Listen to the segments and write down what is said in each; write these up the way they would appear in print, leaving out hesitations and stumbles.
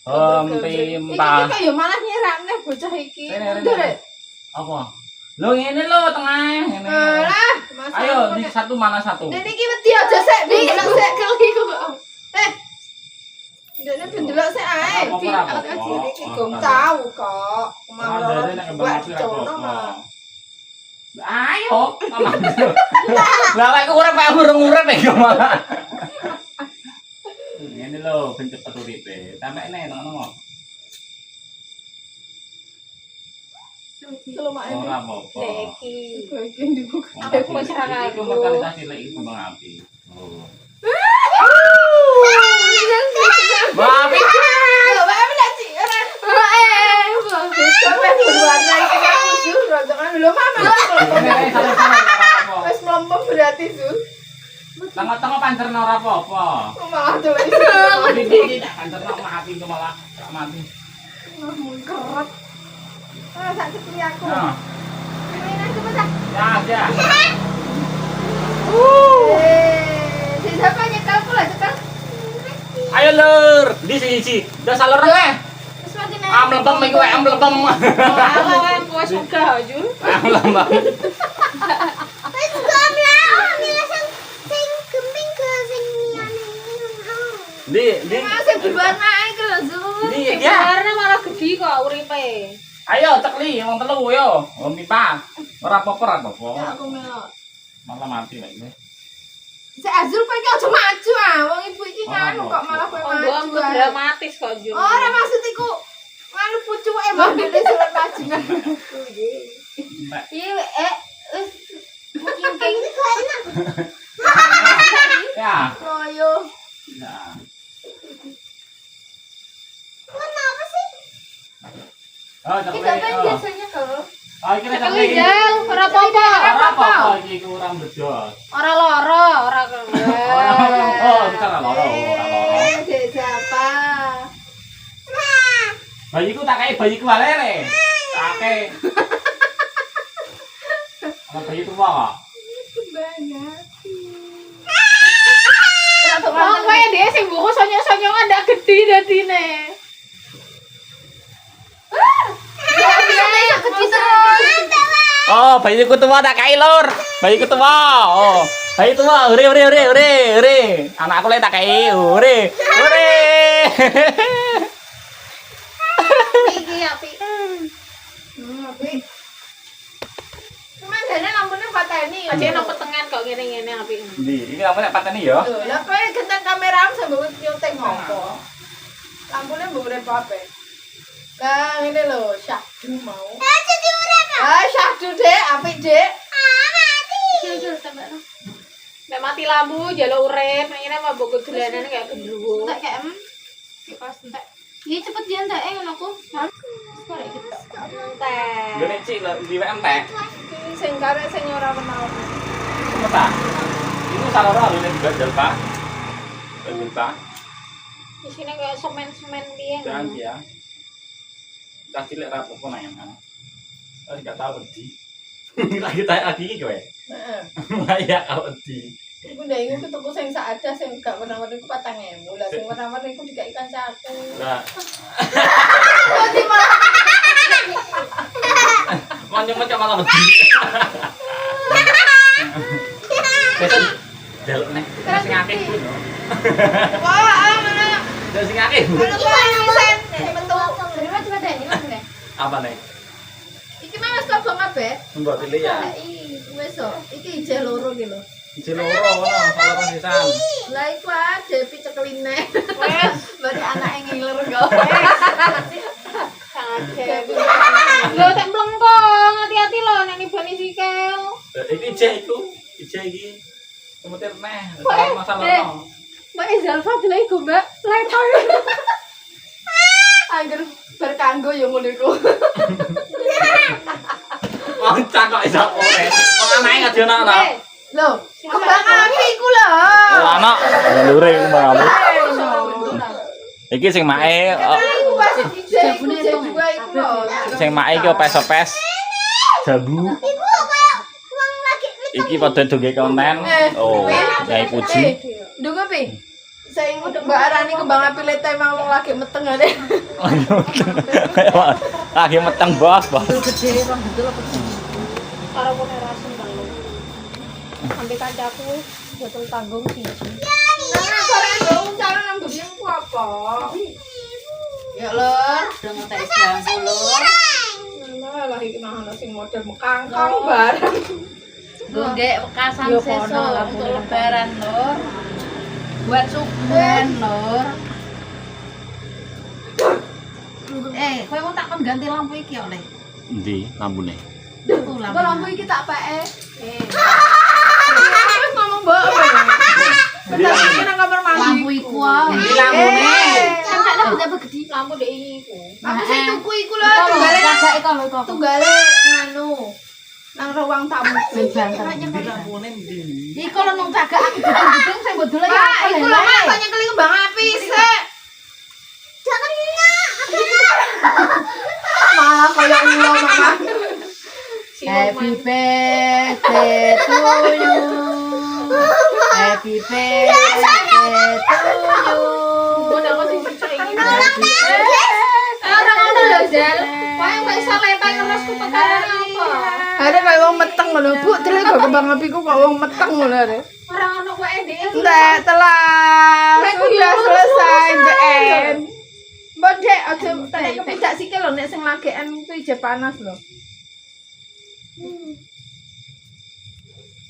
Timpal. Iki kaya malah nyerakne bocah iki. Apa? Lho ngene lho tengah ngene. Lah, Ayo di satu mana satu? Nek iki wedi aja sik, ndelok sik keli kok. Ndekne bendelok sik ae. Iki gong tau kok. Malah Ayo, lah lek urip kaya urung-urip iki malah. Ngene lho ben cepet uripe. Tampekne ngono. Ora apa-apa. Iki dibuka. Aku wis ra kae. Iku mentalitas cilik iku kembang api. Oh. Babi. Babi lek sik ora. Sampai berwarna iki aku Sul, rontokan lho mama. Wis mlempem berarti Sul. Tengah-tengah pancerna ora apa-apa. Malah dolek. Iki tak pancerna mati ku malah gak mati. Mengkeret. Sak cepli aku. Nah. Ini coba dah. Ya. Siapa nyekel pula cekel? Ayo lur, di siji. Udah salur neh. Wis mati nek. Mlempem iku mlempem. Alah kowe suka Jul. Mlempem. Wis gomlah ngelasan sing kemping ke sing liyane Di. Masih berwarna iki lho Zul. Di ya. Warna malah gede kok uripe. Ayo cekli wong telu yo. Wong pipa. Ora apa-apa. Aku melok. Malah mati lek iki. Si Azul kowe iki aja maju ah. Wong ibu iki nganu kok malah kowe maju. Dramatis kok Jul. Ora maksud iku nganu pucuke modele surat majunan. Iya wis mungkin kayak kok enak. Ya. Koyo. Nah. Kenapa sih? Oh, Iki cekli. sampean biasanya kalau Oh, iki nek Cekli cekli. Jel, ora apa-apa. Ora apa-apa iki kurang bedos. Ora loro, ora Oh, bisa ora loro, ora loro. Dek siapa? Bayiku tak kayak bayiku alere. Take. Ana bayi tua kok. Banyak. Oh, kowe dhewe sing buku sonyong-sonyongan ndak gedhi dadine. Oh, bayiku tua tak kayak lur. Bayiku tua. Oh, bayi tua. Ure. Anakku lek tak kayak ure. Iki api. Api. Cuman dene lampunya pateni. Aja nang petengan kok ngene-ngene apik. Ndi, iki lampunya pateni ya. Lho, lah kowe genteng kameramu sambil nyuting ngopo? Lampunya mbok urip apa? Lah ngene lho, syahdu mau. Jadi urip. Syahdu Dek, apik Dek. Mati. Jujur sampean. Nek mati lampu jaluk urip, nek ngene mabuk dolanane kayak gendruwo. Tak kayak pas entek. Iki cepet diantek ngono ku. Korek gitu. Entek. Yo nek cik di WM teh. Iki sing karek sing ora kenal. Meta. Itu saloro lho nek gajal, Pak. Gajal, Pak. Di sini kayak semen-semen piye. Jangan ya. Cah cilik ra apa nang kan. Wis gak tau wedi. Lagi iki kowe. Heeh. Ya kau wedi. Iku ndak iku ketuku sing sak ada sing gak warna-warni ku 4.000. Lah sing warna-warni ku dikai kancaku. Lah, Dadi malah macam malah wedi. Besok delok nek sing akeh. wah mana. Sing akeh. Kalau kau sen metu. Dari mana coba deh, mana deh? Apa nih? Iki mah wis kobong kabeh. Mbok pilih ya. Wis kok. Iki ije loro iki lho. Isi loro ngono, saloro sisan. Lah iku ade picekline. Wes, Berarti anake ngiler kok. sangat lho tak mlengkong, hati-hati lho nek nibani sikil. Iki je iku, ije iki. Kemudian neh, masalah. Mbak Zalfa delok iku, Mbak. Letor. Angger berkanggo ya ngono iku. Wong cakok iso ore. Wong anake gak diono ora. Lho, kembang api iku lho. Oh, anak, lure kembang api. Iki sing mae, Iku pas ije juga iku lho. sing mae iki opes-opes. Jambu. Ibu kayak uang lagi. Iki padha duwe konten. Oh, Nyai Puji. Ndonga pi. Sing Mbak Arani kembang api lete emang wong lagi meteng ngene. Lagi meteng bos. Gede bang betul apa sih? Karo kono rasen kalau. Sampai kancaku betul tanggung siji. Nah, sore dong cara nang gebing ku apa? Ya lur, Udah ngetek jambu lur. nah lah iki nang sing model mekangkang bareng. Lur gek bekasan Yo, sesuk kono lah, untuk kono. lebaran lur. Buat sukuan lur. Kowe mau tak kon ganti lampu iki oleh. Endi lampune? Tuh Mbak lampu iki tak peke. Wis ngomong mbok apa ya? Bentar iki nang kamar mandi. Lampu iku ah. Endi lampune? Kan tak ada benda gede. Lampu dek iku. Aku sing tuku iku lho, Kalau tunggale cagak iku lho iku. tunggale nganu. Nang ruang tamu. Lampune endi? Iku lho nang cagak aku gedung-gedung sing mbok dolek ya. Pak, iku lho Mas, banyak kali kembang api sik. Jangan minyak. Malah koyo ulo Mama. Happy birthday to you. Happy birthday to you. Udah aku sing percaya iki. Happy birthday. Orang ngono lho, Zel. Kowe wis iso lempeng terus ku perkara apa? Ada kayak wong meteng lho, Bu. Delok kok kembang api ku kok wong meteng lho. Orang ono kowe ndek. Enggak, telah. Sudah selesai the end. Mbok Dek, aja tenek kepijak sikil lho nek sing lagekan kuwi je panas lho.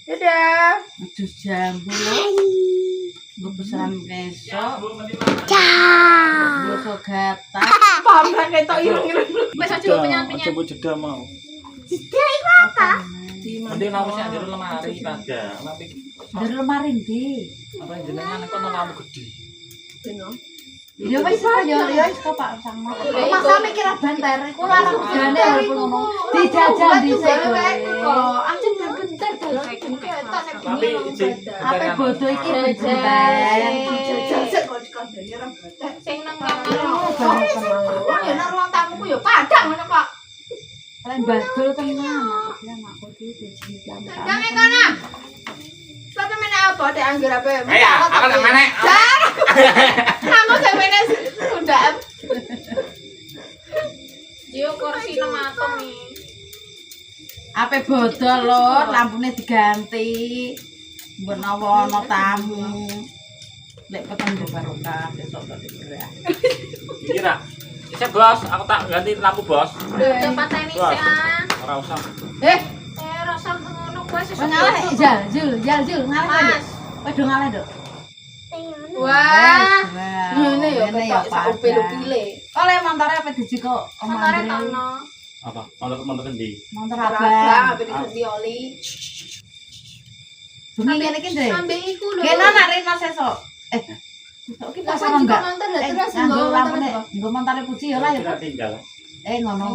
Dadah. Jus jambu lho. Gue pesan besok. Besok gatal. Paham kan ketok ireng-ireng. Wis aja penyan-penyan. Coba jeda mau. Nanti lampunya di lemari pada. Tapi Dari lemari ndi? apa jenengan kok lampu gede. Ya wis ya wis kok Pak sama. Masa mikir banter iku larang jane walaupun ngomong dijajal dhisik kowe. Kok anjen bentar dalan ketok nek Tapi Ape bodo iki bentar. jajal sik kok dikandani orang badak. Sing nang kamar. Wong ya nang ruang tamuku ya padang ngono kok. Kalian badul tenan. Ya makku iki dijijal. Jangan kono. Sampe meneh apa Dek anggur apa? Ayo, aku nang mana? Kamu sampe sudah. Yo kursi nang atom nih. Ape bodol lur, lampune diganti. Menawa ana tamu. Lek peteng yo barokah besok tak digerak. Iki ra. Bisa bos, aku tak ganti lampu bos. Tempat tenis ya. Ora usah. Rasa ngono kowe sesuk. Wes ngalah Jul ngalah. Mas. Kowe do ngalah, Dok. Wah. Ngene Ngene ya ketok sak upil-upile. Oleh montore apa diji kok Montore omongane. tono. Apa? Montor endi? Montor Abang abang. ape diganti oli. Bengi ngene iki, Ndek. Ambil iku lho. Kena nak rena sesuk. Sesuk iki pas Lah, enggak. montor lah, terus nggo nggo lampune, montor nggo montore puji ya lah ya. Tidak tinggal. Ngono.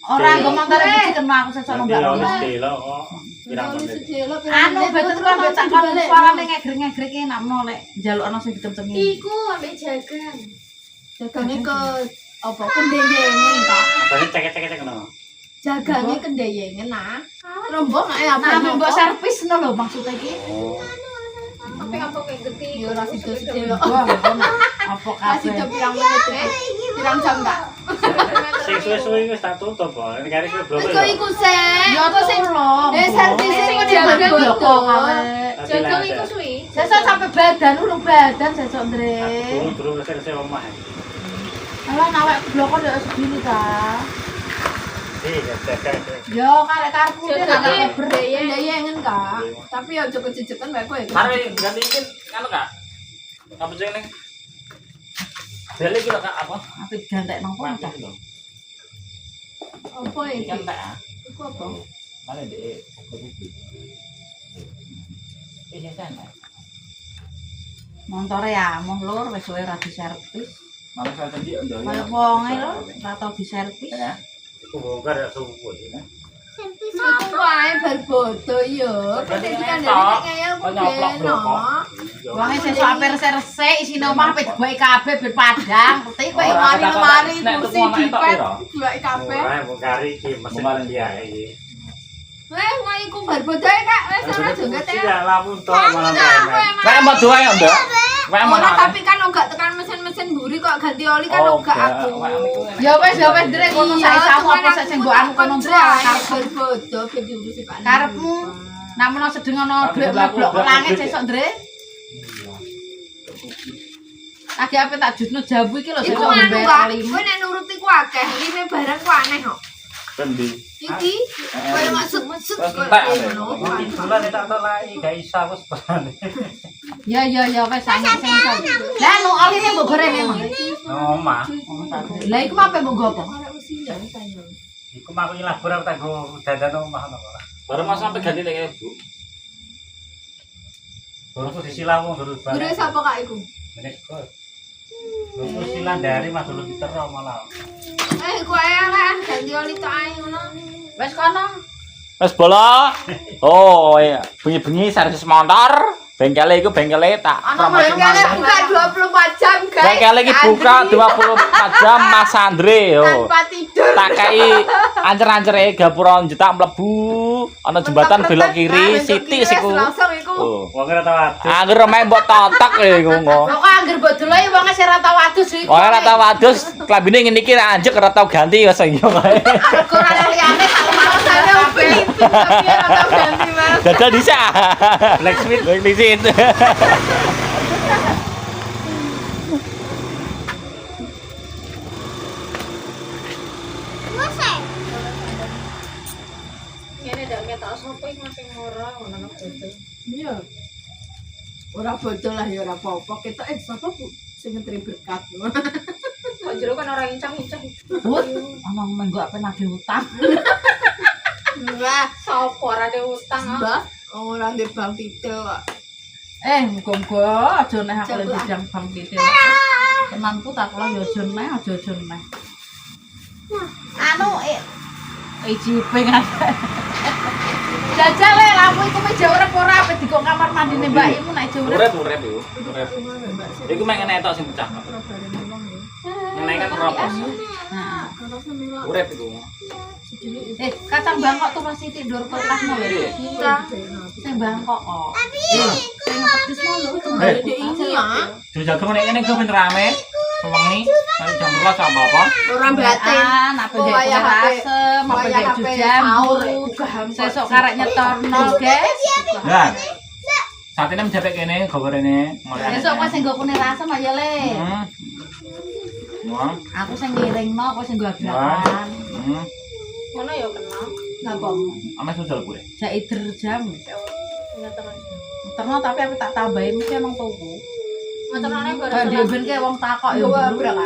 Ora nggo montore puji kena aku sesuk Ganti enggak. oli stelo kok. Pirang menit. Anu betul kan mbok tak kon suarane ngegrek-ngegrek ki nak mau lek njaluk ana sing dikencengin. Iku ambek jagan. Jagane ke apa kendeyengen kok. Tadi cek-cek ngono. Jagane kendeyengen nah. Rombong ae apa? Nah, mbok servis no lho maksud iki. Oh. Tapi apa kayak gede? Yo ora sido sedelo. Wah, apa Masih kabeh. do pirang menit pirang jam enggak? Sing suwe-suwe wis tak tutup kok. Ini kare kowe blok. Iku iku sik. Ya Iku sing lho. servis sing jagan botol. Jagang iku suwi. Sesuk sampai badan urung badan sesuk, Ndre. Durung selesai omah. Alah nawek blokon yo segini ta. Cek. Yo karek karepku ki Jagane nak Kendeyengen kak. Tapi ya aja kejejekan wae kowe. Mari ganti iki kan Kak. Apa sing ning? Beli iki lho Kak apa? apik gantek nang kono ta. Mati lho. Apa Iki iki? kan tak. Iku apa? Mana dek? Kudu. Iya kan. Montore ya moh lur wis suwe ra diservis. Malah saya tadi udah. Kaya wonge lho ra tau diservis. Ya. Iku bongkar ya subuh ya. Iku wae bar bodo yo. Ganti Ketika ngetok. ndek ngeyel ku Nyoplok beno. blok. Wonge sesuk ape resik isine omah ape dibuki kabeh ben padang. Ngerti kowe Mari-mari Nek kursi tuku ana entok dipet piro? dua kabeh. Ora bongkari iki mesin dia iki. Wah, iku bar bodoh Kak. Wis ora joget ya. Tidak lampu tok malah premen. Wah, mau doa ya, Mbak? Wah, mau ora tapi kan enggak tekan mesin-mesin mburi kok ganti oli kan enggak aku. Ya wis Dre ngono sae samu apa sak sing mbok anu kono Dre. Bar bodoh ben diurusi Pak. Karepmu namun sedeng ana duit mleblok ke langit sesuk Dre. Lagi apa tak jutno jambu iki lho sing Iku anu ngombe Kak. kali. Kowe nek nuruti ku akeh, lime barang ku aneh kok. Bendi. Iki kowe maksud Terus kowe entek. ngono. Bulan tak tak lagi gak isa wis ban. Ya wis sange sing. Lah nu oline mbok goreng emang. Omah. Lah iku apa mbok gopo? Iku mah aku nyelabur aku tak go dadan omah ngono kok. Baru mas sampai ganti lagi Bu. Baru ku disilang wong durut Guru balik. sapa Kak iku? Menek kok. Baru silang dari mah durut ditero malah. Kowe kan ganti oli tok ae ngono. Wis kono. Wes bola. Oh, iya. Bengi-bengi servis motor. Bengkele iku bengkele tak Bengkele buka 24 jam, guys. Bengkele iki buka 24 jam Mas Andre yo. Tanpa tidur. Tak kei ancer-ancere gapura njetak mlebu ana jembatan belok kiri siti siku. Langsung iku. Oh. Wong ora tau adus. Angger omahe mbok totok e ngono. Kok angger mbok doloe wong sing ora tau adus iki. Wong ora tau adus, klambine ngene iki anjek ora tau ganti wis yo kae. Kok ora liyane tak Alasannya upin tapi ora tau ganti Mas. Dadal disa. Blacksmith. Black disit. Ngene ndak ketok sapa iki making ora ngono bodoh. Iya. Ora bocor lah ya ora apa-apa. Ketok sapa Bu sing ngetri berkat. Kok jero kan ora incang-incang. But, omong menggo apa nagih utang. Wah, Sapa ora ada utang ah. Mbak, ora ndek bang titel kok. Muga-muga aja neh aku lek bidang bang titil. Temanku tak kula yo aja neh. Anu ijiping aja. Jajal le lampu iku meja urip ora apa dikok kamar mandine Mbak Imu nek aja urip. Urip iku. Urip. Iku mek ngene tok sing pecah. Ngene kan ropos. Nah, Urip iku. kacang bangkok tuh masih tidur kertasmu lho. Iya. Sing bangkok kok. Sing pedes mau lho. Ini ya. Jaga meneh ngene ku ben rame. Sewengi, nanti jam 12 apa apa? Ora batin. Apa Oh, gek wayah HP. rasem, apa Wayah gek HP jujam, sahur, guru. Sesuk karek nyetorno, guys. Nah. Saat ini menjepit kene goborene. Sesuk kowe sing nggo kune rasem aja le. Wah. Aku sing ngiringno, kowe sing nggo abrakan. Ngono ya kena. Napa? Ame sujul gue. Jak ider jam. Nyeterno. Terno tapi aku tak tambahin mesti emang tuku. Nyeterno Kayak bareng. dhewe ke wong takok ya. Dua Bro. berapa?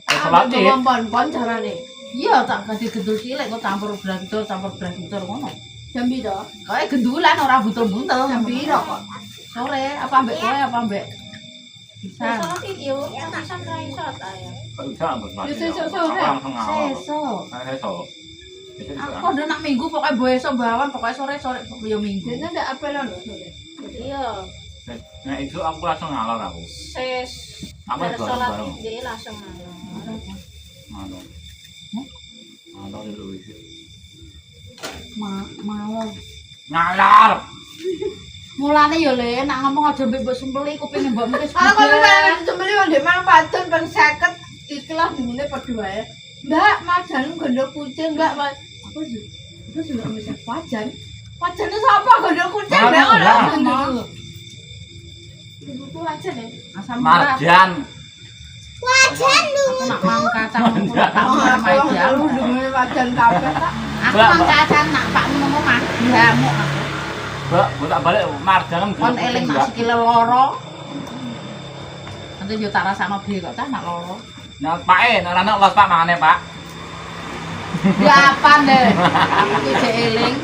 Salat iki. Pon-pon carane. Iya, tak ganti gendul cilik kok campur beras butur ngono. Jam piro? Kayak gendulan ora butul-butul. Jam piro kok? Sore apa ambek kowe apa ambek bisa. Salat iki yo pisan ra iso ta ya. Kok bisa ambek mati. Ya, sesuk sore. Langsung ngawal. Sesuk. Nah, sesuk. Aku udah nak minggu pokoknya besok bawan pokoknya sore ya minggu. Dene ndak apel lho. Iya. Nah, itu aku langsung ngalor aku. Ses. Apa Bar salat bareng-bareng? iki langsung ngono. Ngalor. Ngalor dulu iki. Mau. Ngalor. Mulane ya le nak ngomong aja mbek mbok sumpeli kuping mbok mengke. Ah kok ora disembeli wong ndek mang padon ben 50 ikhlas dimune padha wae. Mbak, majan gondol kucing, Mbak. Apa sih? Terus ndak bisa wajan. Wajane sapa gondol kucing, Mbak? Ora gondol. Ibu wajan ya. Asam Marjan. Aku nak mang kacang aku nak tahu main jalu. Dimune wajan kabeh tak. Aku mang kacang nak Pak ngomong mah diamuk aku. Mbak, tak balik marjan Kon eling nak sikile loro. Nanti yo tak rasakno dhewe kok cah nak loro. Nah, Pak ora ana los Pak mangane, Pak. Ya apa deh? Aku ki jek eling.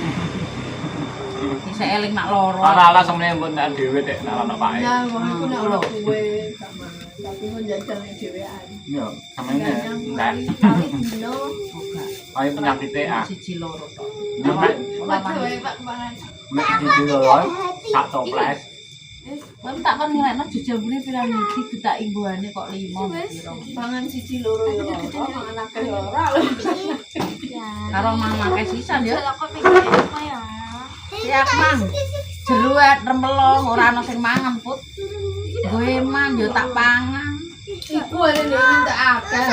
Bisa eling nak loro. Ora ala semene mbok ndak dhewe tek nek ana Pak. Ya, wong iku nek ora kuwe sama. Tapi kon jajan dhewean. Iya, samene ndak. Kali dino. Ayo penyakit ah. Siji loro tok. Nyampe Waduh, Pak Kepangan. mek siji loro sak toples. Kowe tak kon ngelekno jejambune pirang iki getak imbuhane kok 5 Wis, piro. pangan siji loro ya. Mangan akeh ora lho. Karo mang makai sisan ya. Aku pikir apa ya? Siap mang. Jeruat rempelong ora ana sing mangan put. Gue man yo tak pangan. Iku ada nih minta akeh.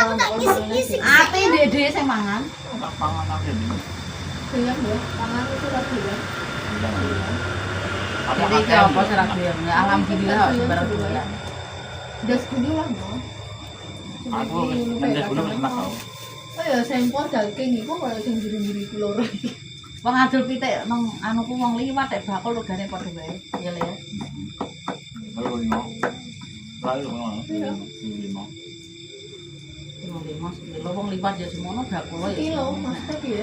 Ate dede sing mangan. Tak pangan aku ini. Siap ya, tangan itu lagi ya. Jadi iki apa serak doyan? Ya alhamdulillah kok sembarang doyan. Das dulu lah no. Aku mendes guna wis enak aku. Oh ya sempol daging iku koyo sing juri-juri ku loro iki. Wong adul pitik nang anuku wong liwat tek bakul regane padha wae. Ya le. Ayo limo. Ayo limo. Limo. Kilo 5 kilo wong liwat ya semono bakul ya. Kilo maksudnya piye?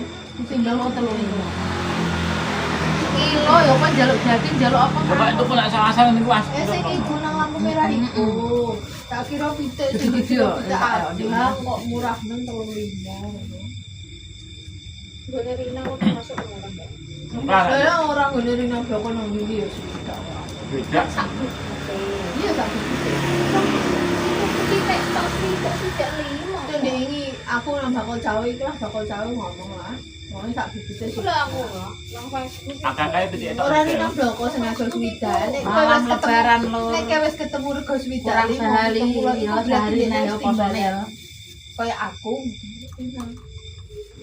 Tinggal Kilo 3 3 kilo ya apa njaluk daging njaluk apa? Coba itu pun asal-asal niku as. sing iku nang lampu merah iku. Tak kira pitik sing Gede-gede ya, pitik ya, abang kok murah men 3.5. Gue Rina aku termasuk orang ya. Saya orang gede Rina Bloko nang ndi ya sih tidak orang. Beda. Iya sak pitik. Pitik tok pitik 5. Itu ini aku nang bakal cawe iki lah bakal cawe ngomong lah. Ngomong sak pitik sih. Sudah aku loh. Yang Facebook. Agak kayak beda itu. Ora Rina Bloko sing agak swidan. Nek kowe Malam wis ketemu lebaran lo. nek kowe wis ketemu rego swidan Kurang sehari ya sehari nek ya posone ya. Kayak aku.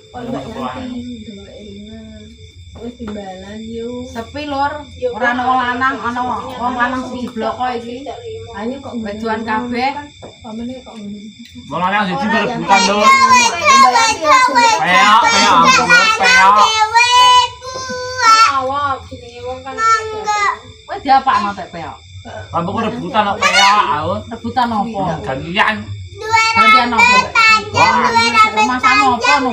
Kalau Mbak Yanti, Mbak Erina, wis timbalan yuk. Sepi lur, ora ana wong lanang, ana wong lanang siji bloko iki. Ayo kok Bajuan kabeh. Pamene kok ngene. Mau lanang siji berebutan lho. Peok, Peok. Awak jenenge wong kan. Kowe diapakno tek peok? Kamu kok rebutan kok peok aku. Rebutan opo? Gantian. Gantian opo? Wah, masak opo no